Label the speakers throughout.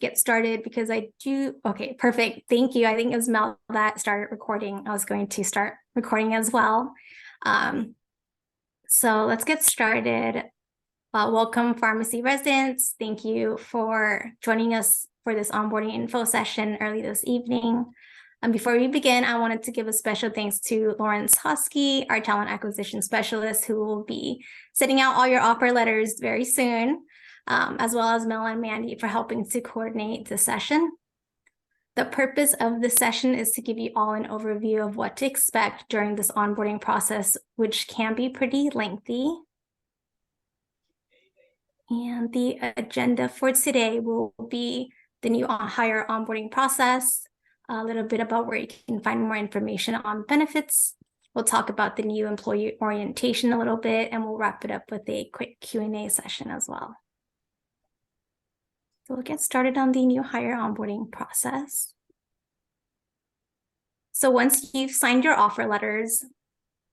Speaker 1: get started because okay, perfect. Thank you. I think it was Mel that started recording. I was going to start recording as well. So let's get started. Welcome, pharmacy residents. Thank you for joining us for this onboarding info session early this evening. Before we begin, I wanted to give a special thanks to Lawrence Husky, our talent acquisition specialist, who will be sending out all your offer letters very soon, as well as Mel and Mandy for helping to coordinate the session. The purpose of this session is to give you all an overview of what to expect during this onboarding process, which can be pretty lengthy. And the agenda for today will be the new hire onboarding process, a little bit about where you can find more information on benefits. We'll talk about the new employee orientation a little bit, and we'll wrap it up with a quick Q&A session as well. So we'll get started on the new hire onboarding process. So once you've signed your offer letters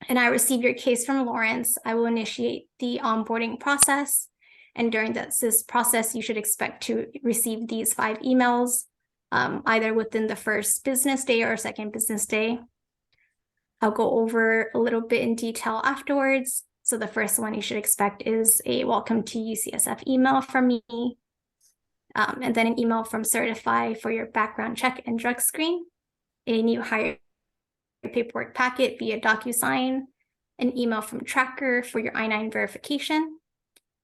Speaker 1: and I receive your case from Lawrence, I will initiate the onboarding process. And during this process, you should expect to receive these 5 emails, either within the first business day or second business day. I'll go over a little bit in detail afterwards. So the first one you should expect is a welcome to UCSF email from me, and then an email from Certify for your background check and drug screen, a new hire paperwork packet via DocuSign, an email from Tracker for your I-9 verification,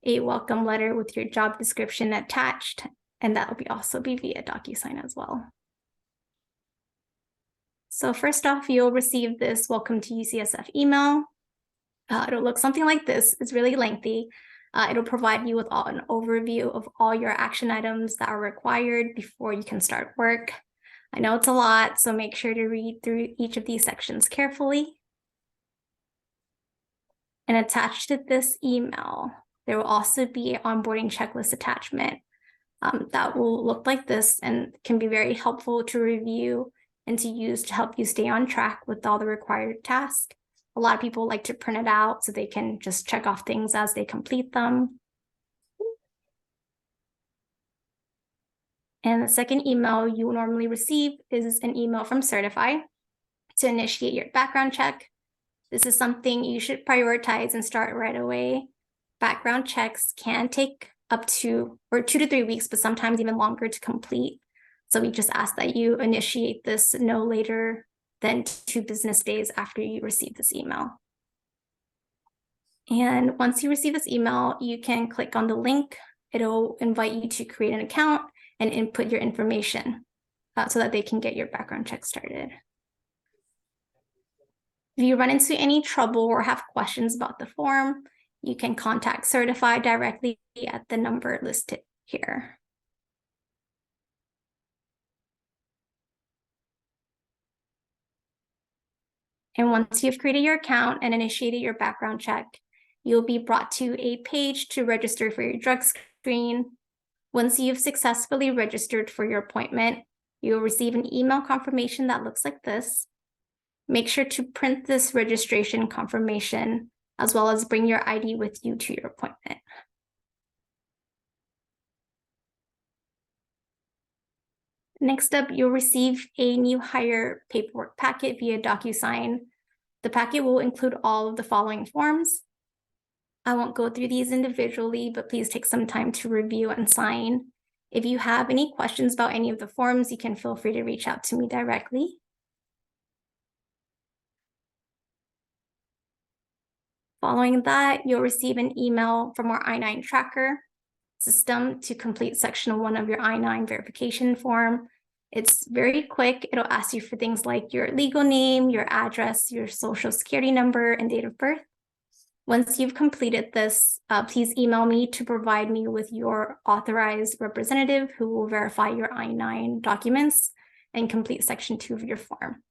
Speaker 1: a welcome letter with your job description attached, and that will also be via DocuSign as well. So first off, you'll receive this welcome to UCSF email. It'll look something like this. It's really lengthy. It'll provide you with an overview of all your action items that are required before you can start work. I know it's a lot, so make sure to read through each of these sections carefully. And attached to this email, there will also be an onboarding checklist attachment that will look like this and can be very helpful to review and to use to help you stay on track with all the required tasks. A lot of people like to print it out so they can just check off things as they complete them. And the second email you will normally receive is an email from Certify to initiate your background check. This is something you should prioritize and start right away. Background checks can take up to 2 to 3 weeks, but sometimes even longer to complete. So we just ask that you initiate this no later than 2 business days after you receive this email. And once you receive this email, you can click on the link. It'll invite you to create an account and input your information so that they can get your background check started. If you run into any trouble or have questions about the form, you can contact Certify directly at the number listed here. And once you've created your account and initiated your background check, you'll be brought to a page to register for your drug screen. Once you've successfully registered for your appointment, you'll receive an email confirmation that looks like this. Make sure to print this registration confirmation, as well as bring your ID with you to your appointment. Next up, you'll receive a new hire paperwork packet via DocuSign. The packet will include all of the following forms. I won't go through these individually, but please take some time to review and sign. If you have any questions about any of the forms, you can feel free to reach out to me directly. Following that, you'll receive an email from our I-9 tracker system to complete section 1 of your I-9 verification form. It's very quick. It'll ask you for things like your legal name, your address, your social security number, and date of birth. Once you've completed this, please email me to provide me with your authorized representative who will verify your I-9 documents and complete section 2 of your form.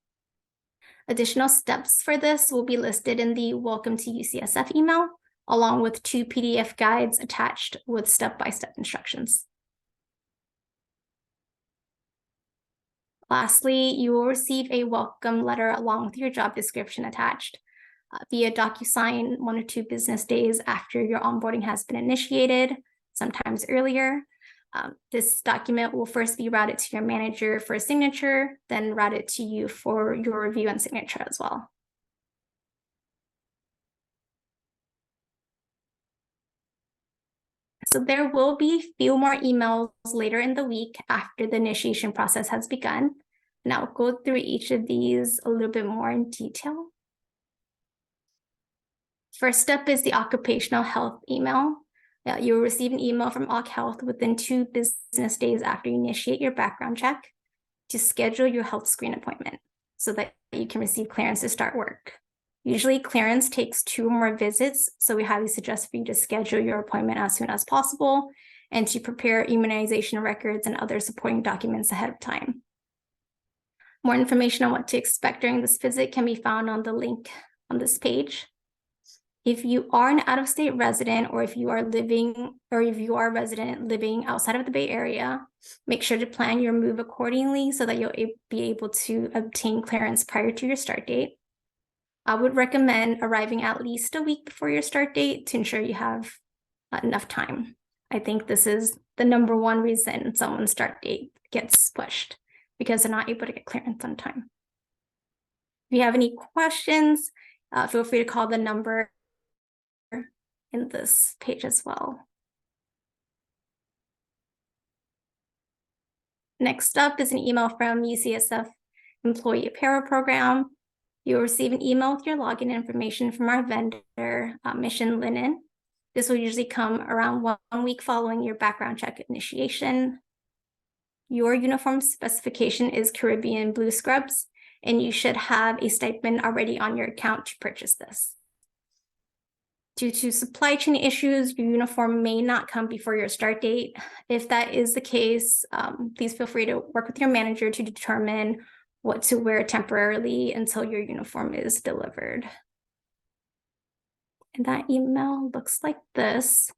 Speaker 1: Additional steps for this will be listed in the Welcome to UCSF email, along with 2 PDF guides attached with step-by-step instructions. Lastly, you will receive a welcome letter along with your job description attached via DocuSign 1 or 2 business days after your onboarding has been initiated, sometimes earlier. This document will first be routed to your manager for signature, then routed to you for your review and signature as well. So there will be a few more emails later in the week after the initiation process has begun. And I'll go through each of these a little bit more in detail. First up is the occupational health email. You'll receive an email from Occ Health within 2 business days after you initiate your background check to schedule your health screen appointment so that you can receive clearance to start work. Usually clearance takes 2 or more visits, so we highly suggest for you to schedule your appointment as soon as possible and to prepare immunization records and other supporting documents ahead of time. More information on what to expect during this visit can be found on the link on this page. If you are an out-of-state resident, or if you are a resident living outside of the Bay Area, make sure to plan your move accordingly so that you'll be able to obtain clearance prior to your start date. I would recommend arriving at least a week before your start date to ensure you have enough time. I think this is the #1 reason someone's start date gets pushed, because they're not able to get clearance on time. If you have any questions, feel free to call the number in this page as well. Next up is an email from UCSF Employee Apparel Program. You'll receive an email with your login information from our vendor, Mission Linen. This will usually come around 1 week following your background check initiation. Your uniform specification is Caribbean blue scrubs, and you should have a stipend already on your account to purchase this. Due to supply chain issues, your uniform may not come before your start date. If that is the case, please feel free to work with your manager to determine what to wear temporarily until your uniform is delivered. And that email looks like this.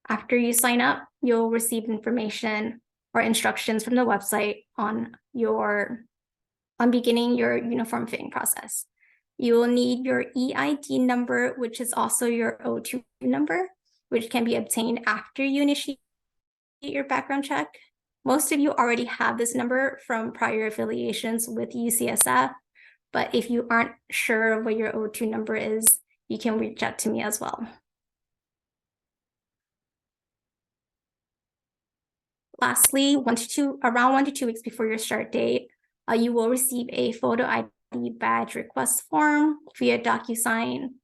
Speaker 1: After you sign up, you'll receive information or instructions from the website on beginning your uniform fitting process. You will need your EID number, which is also your O2 number, which can be obtained after you initiate your background check. Most of you already have this number from prior affiliations with UCSF, but if you aren't sure what your O2 number is, you can reach out to me as well. Lastly, around 1 to 2 weeks before your start date, you will receive a photo ID badge request form via DocuSign.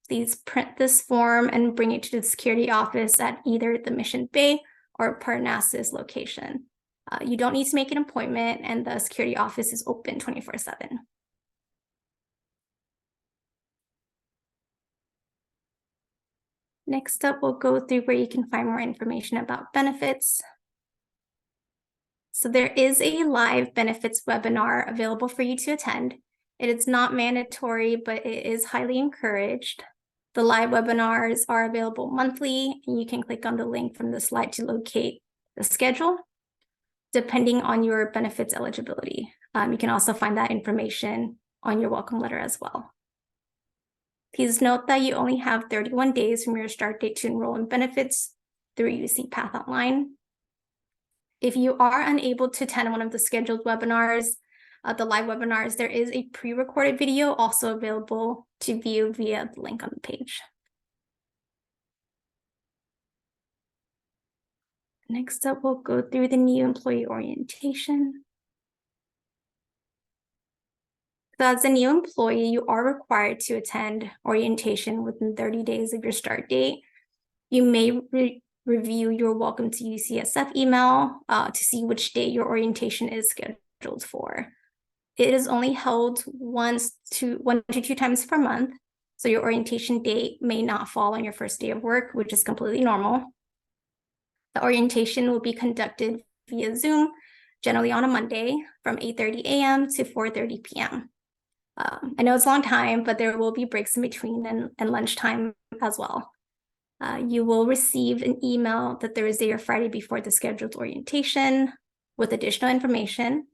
Speaker 1: Please print this form and bring it to the security office at either the Mission Bay or Parnassus location. You don't need to make an appointment, and the security office is open 24/7. Next up, we'll go through where you can find more information about benefits. So there is a live benefits webinar available for you to attend. It is not mandatory, but it is highly encouraged. The live webinars are available monthly, and you can click on the link from the slide to locate the schedule, depending on your benefits eligibility. You can also find that information on your welcome letter as well. Please note that you only have 31 days from your start date to enroll in benefits through UC Path Online. If you are unable to attend one of the scheduled webinars, the live webinars, there is a pre-recorded video also available to view via the link on the page. Next up, we'll go through the new employee orientation. So as a new employee, you are required to attend orientation within 30 days of your start date. You may review your Welcome to UCSF email to see which date your orientation is scheduled for. It is only held 1 to 2 times per month, so your orientation date may not fall on your first day of work, which is completely normal. The orientation will be conducted via Zoom, generally on a Monday from 8:30 a.m. to 4:30 p.m. I know it's a long time, but there will be breaks in between and lunchtime as well. You will receive an email the Thursday or Friday before the scheduled orientation with additional information.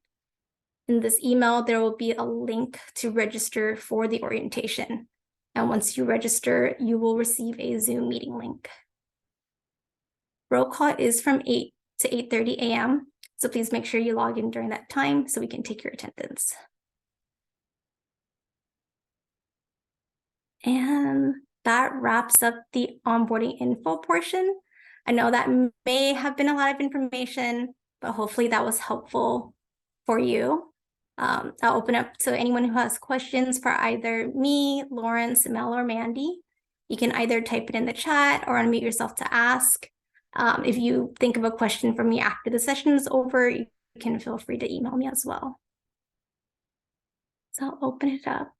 Speaker 1: In this email, there will be a link to register for the orientation. And once you register, you will receive a Zoom meeting link. Roll call is from 8 to 8:30 a.m. So please make sure you log in during that time so we can take your attendance. And that wraps up the onboarding info portion. I know that may have been a lot of information, but hopefully that was helpful for you. I'll open up to anyone who has questions for either me, Lawrence, Mel, or Mandy. You can either type it in the chat or unmute yourself to ask. If you think of a question for me after the session is over, you can feel free to email me as well. So I'll open it up.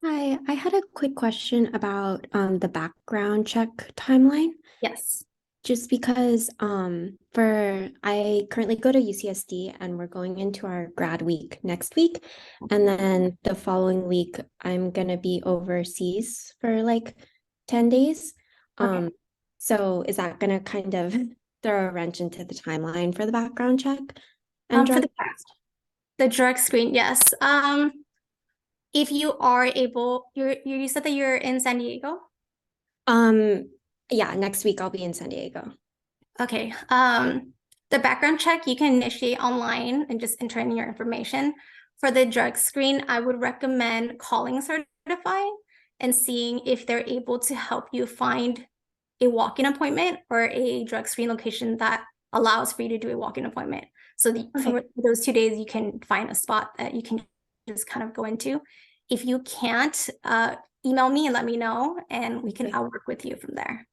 Speaker 2: Hi, I had a quick question about the background check timeline.
Speaker 1: Yes.
Speaker 2: Just because I currently go to UCSD and we're going into our grad week next week. And then the following week, I'm gonna be overseas for like 10 days.
Speaker 1: Okay.
Speaker 2: So is that gonna kind of throw a wrench into the timeline for the background check and
Speaker 1: For
Speaker 2: drug test?
Speaker 1: the drug screen, yes. If you are able, you said that you're in San Diego?
Speaker 2: Yeah, next week I'll be in San Diego.
Speaker 1: Okay. The background check you can initiate online and just enter in your information. For the drug screen, I would recommend calling Certify and seeing if they're able to help you find a walk-in appointment or a drug screen location that allows for you to do a walk-in appointment. So for those 2 days, you can find a spot that you can just kind of go into. If you can't, email me and let me know, and I'll work with you from there.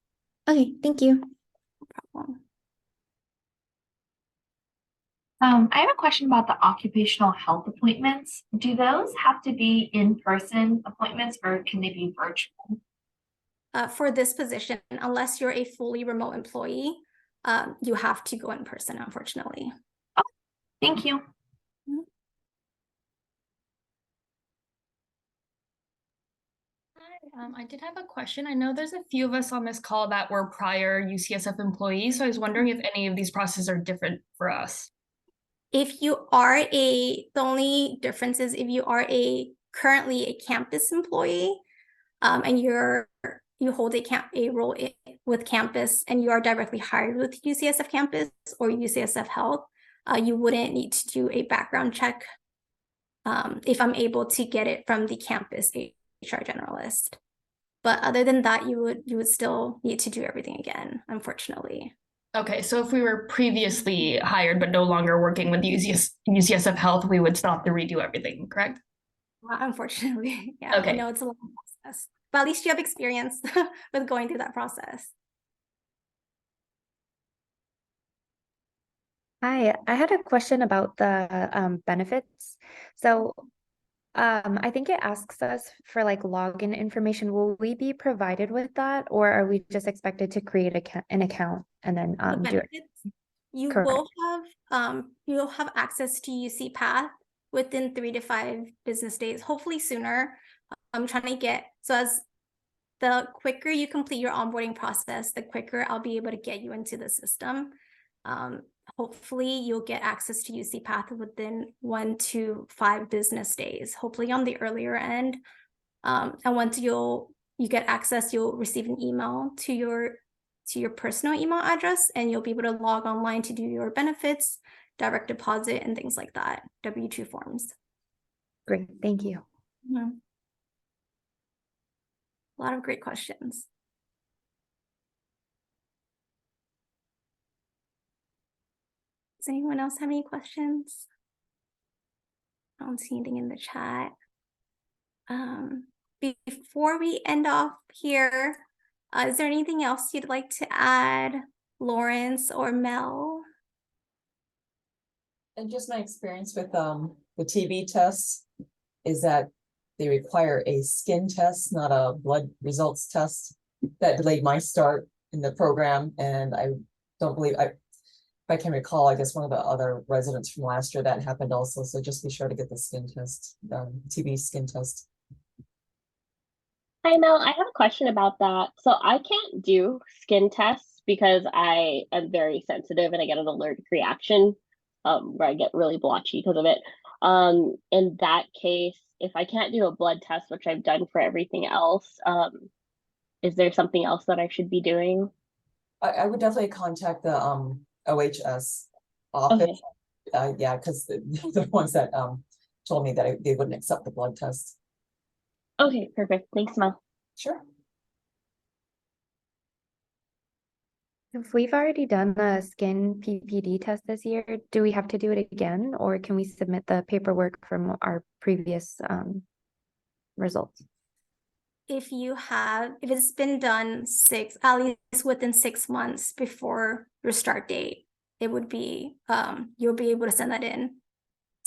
Speaker 2: Okay, thank you.
Speaker 1: No problem.
Speaker 3: I have a question about the occupational health appointments. Do those have to be in-person appointments or can they be virtual?
Speaker 1: For this position, unless you're a fully remote employee, you have to go in person, unfortunately.
Speaker 3: Oh, thank you.
Speaker 4: I did have a question. I know there's a few of us on this call that were prior UCSF employees, so I was wondering if any of these processes are different for us.
Speaker 1: If you are the only difference is if you are currently a campus employee, and you hold a role with campus and you are directly hired with UCSF campus or UCSF Health, you wouldn't need to do a background check if I'm able to get it from the campus HR generalist. But other than that, you would still need to do everything again, unfortunately.
Speaker 4: Okay, so if we were previously hired but no longer working with UCSF Health, we would still have to redo everything, correct?
Speaker 1: Unfortunately, yeah.
Speaker 4: Okay.
Speaker 1: I know it's a long process, but at least you have experience with going through that process.
Speaker 5: Hi, I had a question about the benefits. So I think it asks us for like login information. Will we be provided with that, or are we just expected to create an account and then do it?
Speaker 1: You
Speaker 5: Correct.
Speaker 1: you'll have access to UC Path within 3 to 5 business days, hopefully sooner. I'm trying to get as the quicker you complete your onboarding process, the quicker I'll be able to get you into the system. Hopefully you'll get access to UC Path within 1 to 5 business days, hopefully on the earlier end. And once you get access, you'll receive an email to your personal email address, and you'll be able to log online to do your benefits, direct deposit, and things like that, W-2 forms.
Speaker 5: Great, thank you.
Speaker 1: Mm-hmm. A lot of great questions. Does anyone else have any questions? I don't see anything in the chat. Before we end off here, is there anything else you'd like to add, Lawrence or Mel?
Speaker 6: And just my experience with the TB tests is that they require a skin test, not a blood results test. That delayed my start in the program, and I don't believe if I can recall, I guess one of the other residents from last year that happened also. So just be sure to get the skin test, TB skin test.
Speaker 7: Hi, Mel. I have a question about that. So I can't do skin tests because I am very sensitive and I get an allergic reaction where I get really blotchy because of it. In that case, if I can't do a blood test, which I've done for everything else, is there something else that I should be doing?
Speaker 6: I would definitely contact the OHS office.
Speaker 7: Okay.
Speaker 6: Yeah, because the ones that told me that they wouldn't accept the blood test.
Speaker 7: Okay, perfect. Thanks, Mel.
Speaker 6: Sure.
Speaker 5: If we've already done the skin PPD test this year, do we have to do it again, or can we submit the paperwork from our previous results?
Speaker 1: If it's been done at least within 6 months before your start date, it would be, you'll be able to send that in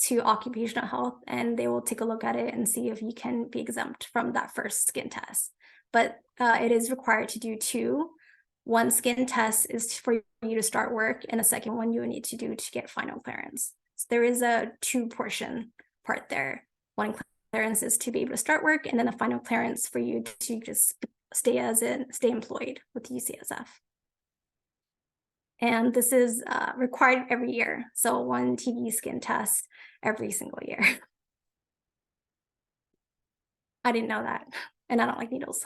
Speaker 1: to occupational health, and they will take a look at it and see if you can be exempt from that first skin test. But it is required to do 2. One skin test is for you to start work, and a second one you will need to do to get final clearance. So there is a 2-portion part there. One clearance is to be able to start work, and then the final clearance for you to just stay employed with UCSF. And this is required every year. So 1 TB skin test every single year. I didn't know that, and I don't like needles.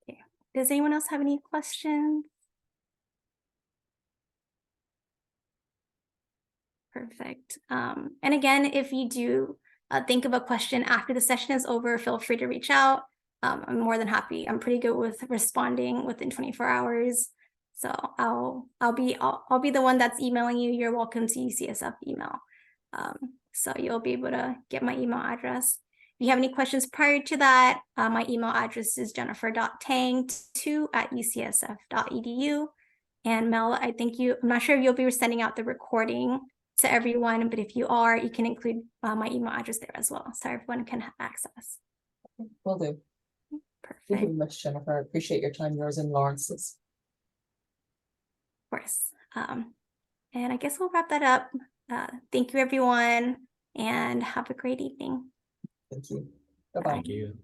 Speaker 1: Okay. Does anyone else have any questions? Perfect. And again, if you do think of a question after the session is over, feel free to reach out. I'm more than happy. I'm pretty good with responding within 24 hours. So I'll be the one that's emailing you. You're welcome to UCSF email. So you'll be able to get my email address. If you have any questions prior to that, my email address is jennifer.tang2@ucsf.edu. And Mel, I'm not sure if you'll be sending out the recording to everyone, but if you are, you can include my email address there as well, so everyone can have access.
Speaker 6: Will do.
Speaker 1: Perfect.
Speaker 6: Thank you very much, Jennifer. I appreciate your time, yours and Lawrence's.
Speaker 1: Of course. And I guess we'll wrap that up. Thank you, everyone, and have a great evening.
Speaker 6: Thank you. Bye-bye.
Speaker 8: Thank you.